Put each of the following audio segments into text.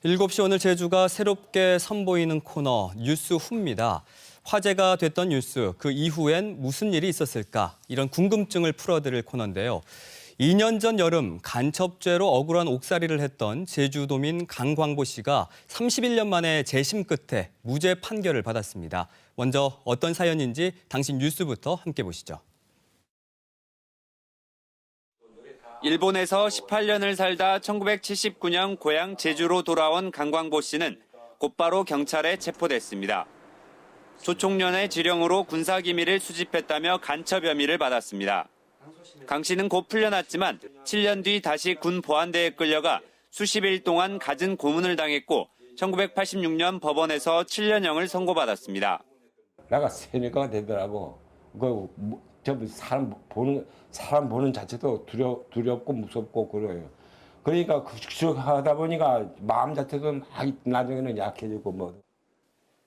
7시 오늘 제주가 새롭게 선보이는 코너 뉴스 후입니다. 화제가 됐던 뉴스, 그 이후엔 무슨 일이 있었을까? 이런 궁금증을 풀어드릴 코너인데요. 2년 전 여름 간첩죄로 억울한 옥살이를 했던 제주도민 강광보 씨가 31년 만에 재심 끝에 무죄 판결을 받았습니다. 먼저 어떤 사연인지 당시 뉴스부터 함께 보시죠. 일본에서 18년을 살다 1979년 고향 제주로 돌아온 강광보 씨는 곧바로 경찰에 체포됐습니다. 조총련의 지령으로 군사기밀을 수집했다며 간첩 혐의를 받았습니다. 강 씨는 곧 풀려났지만 7년 뒤 다시 군 보안대에 끌려가 수십일 동안 갖은 고문을 당했고 1986년 법원에서 7년형을 선고받았습니다. 내가 세뇌가 되더라고. 사람 보는 자체도 두렵고 무섭고 그래요. 그러니까 하다 보니까 마음 자체도 막 나중에는 약해지고 뭐.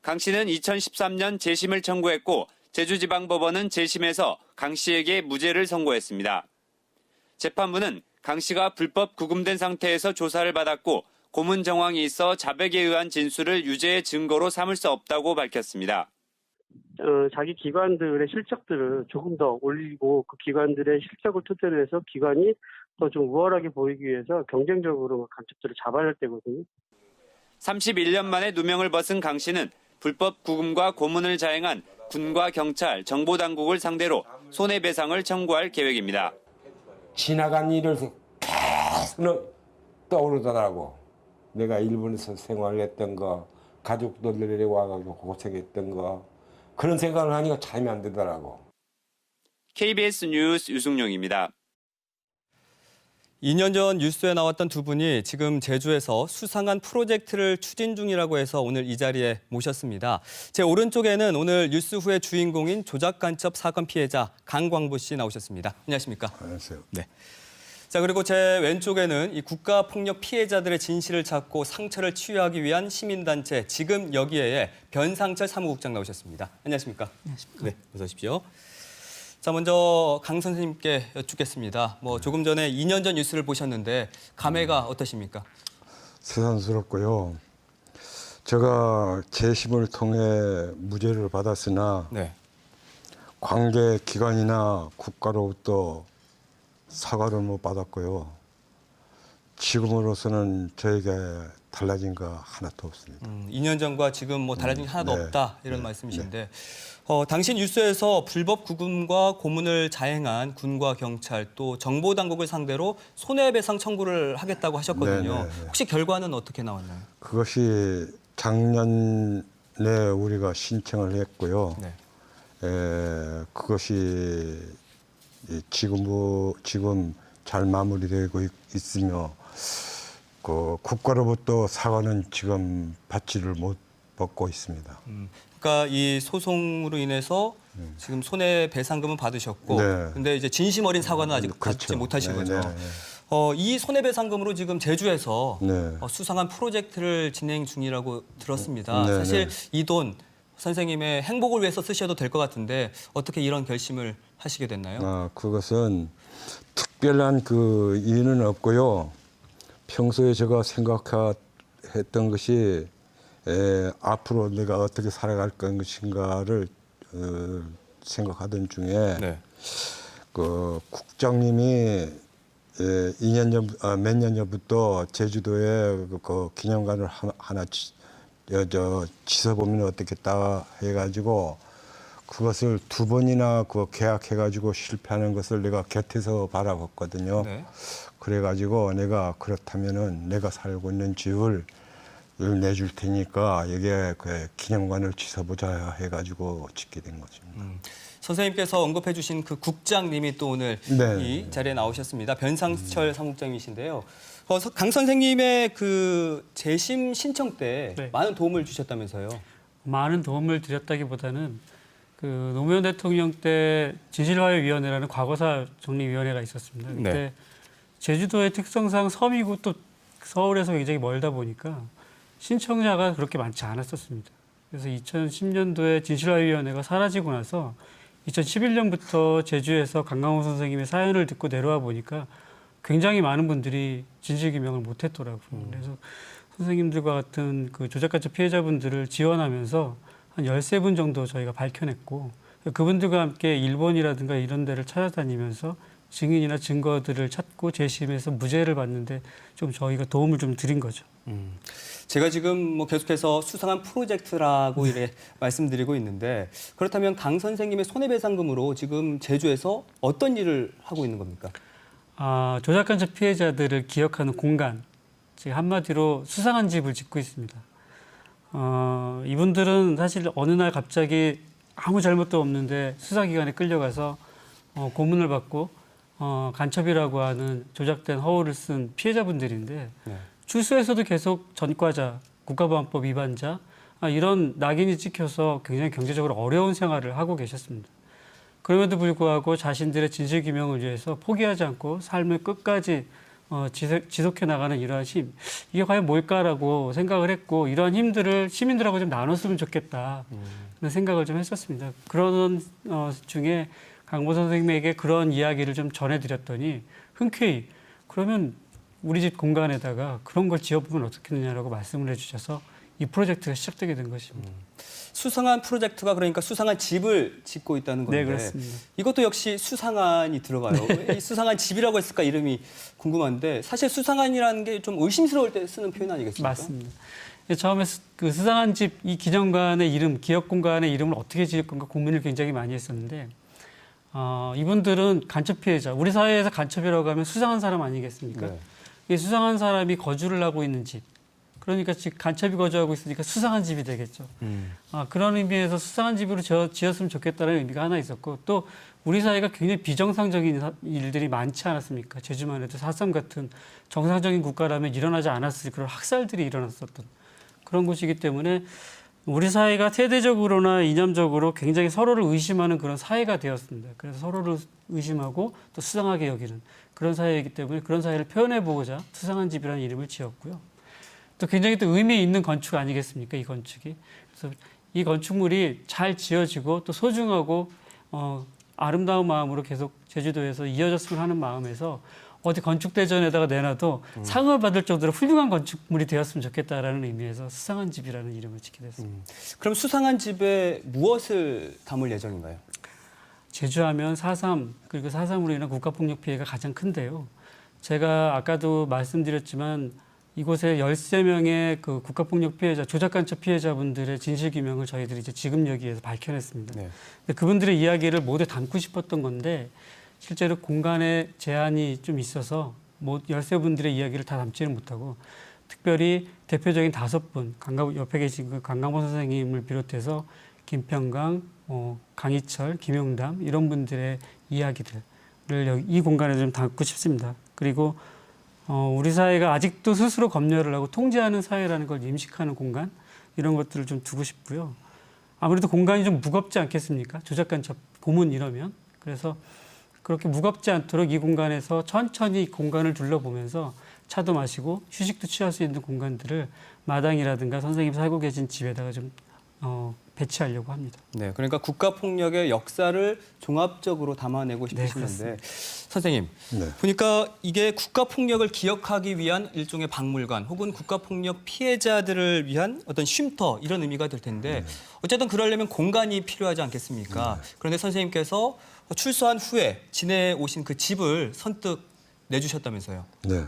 강 씨는 2013년 재심을 청구했고 제주지방법원은 재심에서 강 씨에게 무죄를 선고했습니다. 재판부는 강 씨가 불법 구금된 상태에서 조사를 받았고 고문 정황이 있어 자백에 의한 진술을 유죄의 증거로 삼을 수 없다고 밝혔습니다. 자기 기관들의 실적들을 조금 더 올리고 그 기관들의 실적을 토대로 해서 기관이 더 좀 우월하게 보이기 위해서 경쟁적으로 간첩들을 잡아야 할 때거든요. 31년 만에 누명을 벗은 강 씨는 불법 구금과 고문을 자행한 군과 경찰, 정보당국을 상대로 손해배상을 청구할 계획입니다. 지나간 일을 계속 떠오르더라고. 내가 일본에서 생활했던 거, 가족들 내려와가지고 고생했던 거. 그런 생각을 하니까 잠이 안 들더라고. KBS 뉴스 유승용입니다. 2년 전 뉴스에 나왔던 두 분이 지금 제주에서 수상한 프로젝트를 추진 중이라고 해서 오늘 이 자리에 모셨습니다. 제 오른쪽에는 오늘 뉴스 후의 주인공인 조작간첩 사건 피해자 강광보 씨 나오셨습니다. 안녕하십니까? 안녕하세요. 네. 자, 그리고 제 왼쪽에는 이 국가폭력 피해자들의 진실을 찾고 상처를 치유하기 위한 시민단체 지금 여기에의 변상철 사무국장 나오셨습니다. 안녕하십니까? 안녕하십니까? 네, 어서 오십시오. 자, 먼저 강 선생님께 여쭙겠습니다. 조금 전에 2년 전 뉴스를 보셨는데 감회가 어떠십니까? 새삼스럽고요. 제가 재심을 통해 무죄를 받았으나 네. 관계 기관이나 국가로부터 사과를 못 받았고요. 지금으로서는 저에게 달라진 거 하나도 없습니다. 2년 전과 지금 달라진 게 하나도 네. 없다 이런 말씀이신데 당시 뉴스에서 불법 구금과 고문을 자행한 군과 경찰 또 정보당국을 상대로 손해배상 청구를 하겠다고 하셨거든요. 네. 혹시 결과는 어떻게 나왔나요? 그것이 작년에 우리가 신청을 했고요. 네. 그것이 지금 잘 마무리되고 있으며 그 국가로부터 사과는 지금 받지를 못받고 있습니다. 그러니까 이 소송으로 인해서 지금 손해배상금은 받으셨고, 네. 근데 이제 진심 어린 사과는 아직 받지 그렇죠. 못하신 네, 거죠. 네, 네. 이 손해배상금으로 지금 제주에서 네. 수상한 프로젝트를 진행 중이라고 들었습니다. 네, 사실 네. 이 돈 선생님의 행복을 위해서 쓰셔도 될 것 같은데 어떻게 이런 결심을 하시게 됐나요? 그것은 특별한 그 이유는 없고요. 평소에 제가 생각했던 것이 앞으로 내가 어떻게 살아갈 것인가를 생각하던 중에 네. 그 국장님이 몇 년 전부터 제주도에 그 기념관을 하나 지어보면 어떻겠다 해가지고 그것을 두 번이나 그 계약해가지고 실패하는 것을 내가 곁에서 바라봤거든요. 네. 그래가지고 내가 그렇다면은 내가 살고 있는 집을 내줄 테니까 여기에 그 기념관을 지어보자 해가지고 짓게 된 것입니다. 선생님께서 언급해 주신 그 국장님이 또 오늘 네. 이 자리에 나오셨습니다. 변상철 사무국장이신데요. 강 선생님의 그 재심 신청 때 네. 많은 도움을 주셨다면서요. 많은 도움을 드렸다기보다는 그 노무현 대통령 때 진실화해위원회라는 과거사 정리위원회가 있었습니다. 그때 네. 제주도의 특성상 섬이고 또 서울에서 굉장히 멀다 보니까 신청자가 그렇게 많지 않았었습니다. 그래서 2010년도에 진실화위원회가 사라지고 나서 2011년부터 제주에서 강강호 선생님의 사연을 듣고 내려와 보니까 굉장히 많은 분들이 진실규명을 못했더라고요. 그래서 선생님들과 같은 그 조작가처 피해자분들을 지원하면서 한 13분 정도 저희가 밝혀냈고 그분들과 함께 일본이라든가 이런 데를 찾아다니면서 증인이나 증거들을 찾고 재심해서 무죄를 받는데 좀 저희가 도움을 좀 드린 거죠. 제가 지금 뭐 계속해서 수상한 프로젝트라고 이래 말씀드리고 있는데 그렇다면 강 선생님의 손해배상금으로 지금 제주에서 어떤 일을 하고 있는 겁니까? 조작간첩 피해자들을 기억하는 공간, 즉 한마디로 수상한 집을 짓고 있습니다. 이분들은 사실 어느 날 갑자기 아무 잘못도 없는데 수사기관에 끌려가서 고문을 받고 간첩이라고 하는 조작된 허울을 쓴 피해자분들인데 네. 출소에서도 계속 전과자, 국가보안법 위반자 이런 낙인이 찍혀서 굉장히 경제적으로 어려운 생활을 하고 계셨습니다. 그럼에도 불구하고 자신들의 진실규명을 위해서 포기하지 않고 삶을 끝까지 지속해 나가는 이러한 힘, 이게 과연 뭘까라고 생각을 했고 이러한 힘들을 시민들하고 좀 나눴으면 좋겠다 그런 생각을 좀 했었습니다. 그러던 중에 강보 선생님에게 그런 이야기를 좀 전해드렸더니 흔쾌히 그러면 우리 집 공간에다가 그런 걸 지어보면 어떻겠느냐라고 말씀을 해주셔서 이 프로젝트가 시작되게 된 것입니다. 수상한 프로젝트가 그러니까 수상한 집을 짓고 있다는 건데 네, 그렇습니다. 이것도 역시 수상한이 들어가요. 왜 이 수상한 집이라고 했을까 이름이 궁금한데 사실 수상한이라는 게 좀 의심스러울 때 쓰는 표현 아니겠습니까? 맞습니다. 처음에 그 수상한 집 이 기념관의 이름, 기업 공간의 이름을 어떻게 지을 건가 고민을 굉장히 많이 했었는데 이분들은 간첩 피해자, 우리 사회에서 간첩이라고 하면 수상한 사람 아니겠습니까? 네. 이 수상한 사람이 거주를 하고 있는 집, 그러니까 즉 간첩이 거주하고 있으니까 수상한 집이 되겠죠. 그런 의미에서 수상한 집으로 지었으면 좋겠다는 의미가 하나 있었고 또 우리 사회가 굉장히 비정상적인 일들이 많지 않았습니까? 제주만 해도 4.3 같은 정상적인 국가라면 일어나지 않았을 그런 학살들이 일어났었던 그런 곳이기 때문에 우리 사회가 세대적으로나 이념적으로 굉장히 서로를 의심하는 그런 사회가 되었습니다. 그래서 서로를 의심하고 또 수상하게 여기는 그런 사회이기 때문에 그런 사회를 표현해보고자 수상한 집이라는 이름을 지었고요. 또 굉장히 또 의미 있는 건축 아니겠습니까? 이 건축이. 그래서 이 건축물이 잘 지어지고 또 소중하고 아름다운 마음으로 계속 제주도에서 이어졌으면 하는 마음에서 어디 건축대전에다가 내놔도 상을 받을 정도로 훌륭한 건축물이 되었으면 좋겠다라는 의미에서 수상한 집이라는 이름을 짓게 됐습니다. 그럼 수상한 집에 무엇을 담을 예정인가요? 제주하면 4.3 그리고 4.3으로 인한 국가폭력 피해가 가장 큰데요. 제가 아까도 말씀드렸지만 이곳에 13명의 그 국가폭력 피해자, 조작간첩 피해자분들의 진실규명을 저희들이 이제 지금 여기에서 밝혀냈습니다. 네. 근데 그분들의 이야기를 모두 담고 싶었던 건데 실제로 공간에 제한이 좀 있어서 13분들의 이야기를 다 담지는 못하고 특별히 대표적인 5분, 옆에 계신 그 강강보 선생님을 비롯해서 김평강, 강희철, 김용담 이런 분들의 이야기들을 이 공간에 좀 담고 싶습니다. 그리고 우리 사회가 아직도 스스로 검열을 하고 통제하는 사회라는 걸 인식하는 공간 이런 것들을 좀 두고 싶고요. 아무래도 공간이 좀 무겁지 않겠습니까? 조작간첩 고문 이러면. 그래서 그렇게 무겁지 않도록 이 공간에서 천천히 공간을 둘러보면서 차도 마시고 휴식도 취할 수 있는 공간들을 마당이라든가 선생님이 살고 계신 집에다가 좀 배치하려고 합니다. 네, 그러니까 국가폭력의 역사를 종합적으로 담아내고 싶으시는데 그렇습니다. 선생님, 네. 보니까 이게 국가폭력을 기억하기 위한 일종의 박물관 혹은 국가폭력 피해자들을 위한 어떤 쉼터 이런 의미가 될 텐데 어쨌든 그러려면 공간이 필요하지 않겠습니까? 그런데 선생님께서 출소한 후에 지내오신 그 집을 선뜻 내주셨다면서요? 네.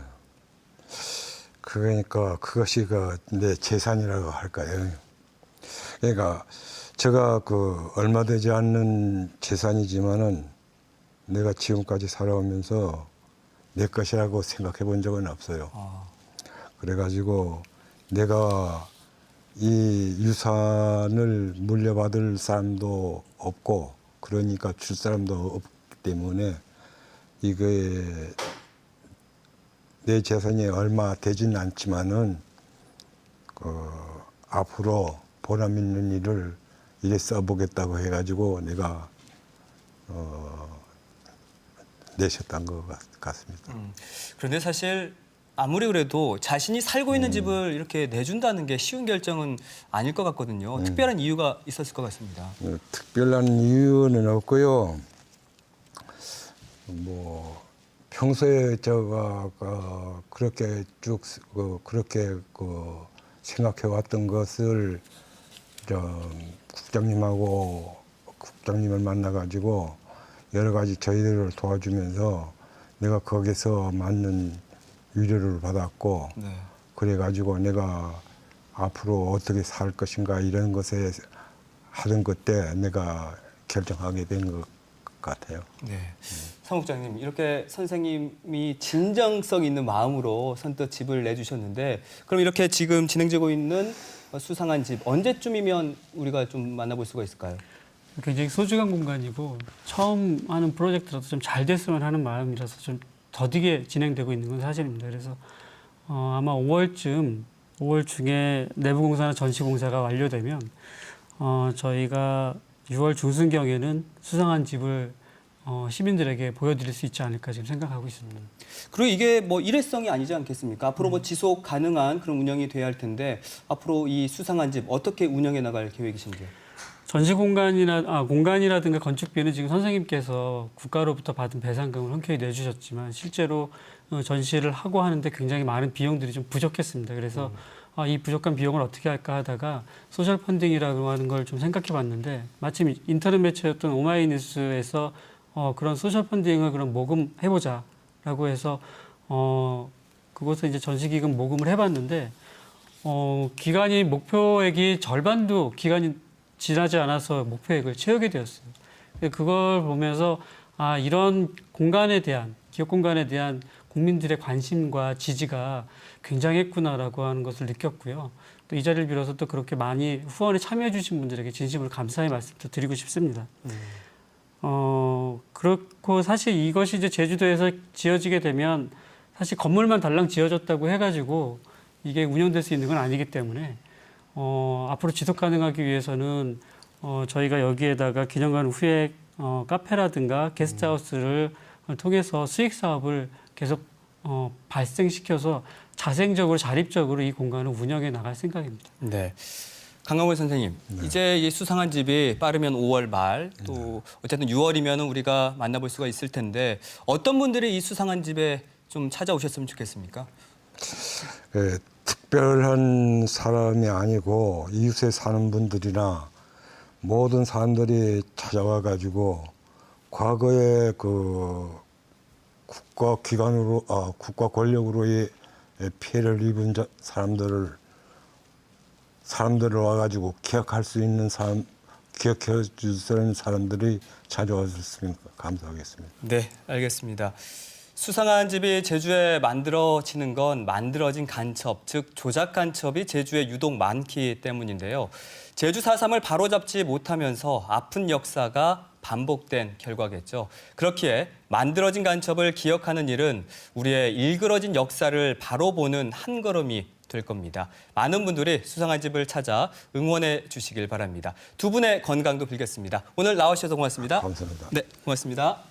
그러니까 그것이 내 재산이라고 할까요? 그러니까 제가 얼마 되지 않는 재산이지만은 내가 지금까지 살아오면서 내 것이라고 생각해 본 적은 없어요. 그래가지고 내가 이 유산을 물려받을 사람도 없고 그러니까 줄 사람도 없기 때문에 이게 내 재산이 얼마 되지는 않지만은 앞으로 보람 있는 일을 이래 써보겠다고 해가지고 내가 내셨던 것 같습니다. 그런데 사실 아무리 그래도 자신이 살고 있는 집을 이렇게 내준다는 게 쉬운 결정은 아닐 것 같거든요. 특별한 이유가 있었을 것 같습니다. 특별한 이유는 없고요. 평소에 제가 그렇게 쭉 그렇게 생각해 왔던 것을 국장님을 만나가지고 여러 가지 저희들을 도와주면서 내가 거기서 맞는 위로를 받았고 네. 그래가지고 내가 앞으로 어떻게 살 것인가 이런 것에 하던 그때 내가 결정하게 된 것 같아요. 네. 사무국장님, 이렇게 선생님이 진정성 있는 마음으로 선뜻 집을 내주셨는데 그럼 이렇게 지금 진행되고 있는 수상한 집 언제쯤이면 우리가 좀 만나볼 수가 있을까요? 굉장히 소중한 공간이고 처음 하는 프로젝트라도 좀 잘 됐으면 하는 마음이라서 좀 더디게 진행되고 있는 건 사실입니다. 그래서 아마 5월 중에 내부 공사나 전시 공사가 완료되면 저희가 6월 중순경에는 수상한 집을 시민들에게 보여드릴 수 있지 않을까 지금 생각하고 있습니다. 그리고 이게 뭐 일회성이 아니지 않겠습니까? 앞으로 뭐 지속 가능한 그런 운영이 돼야 할 텐데 앞으로 이 수상한 집 어떻게 운영해 나갈 계획이신지요? 전시 공간이라든가 건축비는 지금 선생님께서 국가로부터 받은 배상금을 흔쾌히 내주셨지만 실제로 전시를 하고 하는데 굉장히 많은 비용들이 좀 부족했습니다. 그래서 이 부족한 비용을 어떻게 할까 하다가 소셜 펀딩이라고 하는 걸 좀 생각해 봤는데 마침 인터넷 매체였던 오마이뉴스에서 그런 소셜 펀딩을 그럼 모금해보자라고 해서 그것을 이제 전시기금 모금을 해봤는데 기간이 목표액이 절반도 기간이 지나지 않아서 목표액을 채우게 되었어요. 그걸 보면서 이런 공간에 대한 기업 공간에 대한 국민들의 관심과 지지가 굉장했구나라고 하는 것을 느꼈고요. 또 이 자리를 빌어서 또 그렇게 많이 후원에 참여해 주신 분들에게 진심으로 감사의 말씀도 드리고 싶습니다. 그렇고 사실 이것이 이제 제주도에서 지어지게 되면 사실 건물만 달랑 지어졌다고 해가지고 이게 운영될 수 있는 건 아니기 때문에 앞으로 지속 가능하기 위해서는 저희가 여기에다가 기념관 후에 카페라든가 게스트하우스를 통해서 수익 사업을 계속 발생시켜서 자생적으로 자립적으로 이 공간을 운영해 나갈 생각입니다. 네. 강강원 선생님, 이제 이 수상한 집이 빠르면 5월 말, 또 어쨌든 6월이면 우리가 만나볼 수가 있을 텐데 어떤 분들이 이 수상한 집에 좀 찾아오셨으면 좋겠습니까? 예, 특별한 사람이 아니고 이웃에 사는 분들이나 모든 사람들이 찾아와 가지고 과거에 국가 기관으로 국가 권력으로의 피해를 입은 사람들을 와가지고 기억할 수 있는 기억해 줄 수 있는 사람들이 찾아왔으면 감사하겠습니다. 네, 알겠습니다. 수상한 집이 제주에 만들어지는 건 만들어진 간첩, 즉 조작 간첩이 제주에 유독 많기 때문인데요. 제주 4.3을 바로잡지 못하면서 아픈 역사가 반복된 결과겠죠. 그렇기에 만들어진 간첩을 기억하는 일은 우리의 일그러진 역사를 바로 보는 한 걸음이 될 겁니다. 많은 분들이 수상한 집을 찾아 응원해 주시길 바랍니다. 두 분의 건강도 빌겠습니다. 오늘 나와주셔서 고맙습니다. 감사합니다. 네, 고맙습니다.